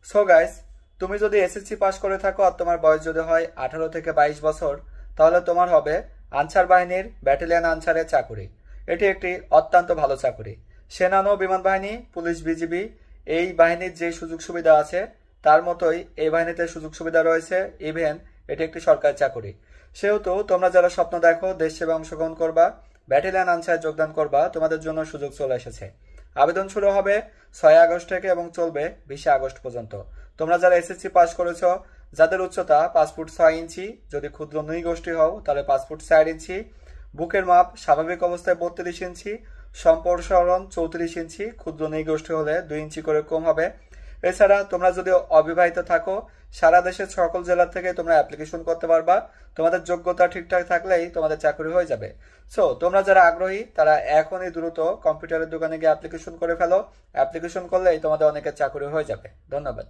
So guys, তুমি যদি SSC pass করে থাকো আর তোমার বয়স যদি হয় 18 থেকে 22 বছর, তাহলে তোমার হবে আনসার বাহিনীর ব্যাটালিয়ন আনসারের চাকুরি। এটি একটি অত্যন্ত ভালো চাকুরি। সেনা নৌ বিমান বাহিনী, পুলিশ, বিজিবি এই বাহিনীর যে সুযোগ সুবিধা আছে তার মতোই এই বাহিনীতে সুযোগ সুবিধা রয়েছে। ইভেন এটি একটি সরকারি চাকুরি। সেহেতু তোমরা যারা স্বপ্ন দেখো দেশ সেবা অংশগ্রহণ করবা, ব্যাটালিয়ন আনসারে যোগদান করবা, তোমাদের জন্য সুযোগ চলে এসেছে। আবেদন শুরু হবে 6 আগস্ট থেকে এবং চলবে 20 আগস্ট পর্যন্ত। তোমরা যারা এসএসসি পাস করেছ, যাদের উচ্চতা 5 ফুট 6 ইঞ্চি, যদি ক্ষুদ্র নৃগোষ্ঠী হও তাহলে 5 ফুট 4 ইঞ্চি, বুকের মাপ স্বাভাবিক অবস্থায় 32 ইঞ্চি, সম্প্রসারণ 34 ইঞ্চি, ক্ষুদ্র নৃগোষ্ঠী হলে 2 ইঞ্চি করে কম হবে। এছাড়া তোমরা যদি অবিবাহিত থাকো, সারা দেশের সকল জেলা থেকে তোমরা অ্যাপ্লিকেশন করতে পারবা। তোমাদের যোগ্যতা ঠিকঠাক থাকলেই তোমাদের চাকরি হয়ে যাবে। সো তোমরা যারা আগ্রহী তারা এখনই দ্রুত কম্পিউটারের দোকানে গিয়ে অ্যাপ্লিকেশন করে ফেলো। অ্যাপ্লিকেশন করলেই তোমাদের অনেকের চাকরি হয়ে যাবে। ধন্যবাদ।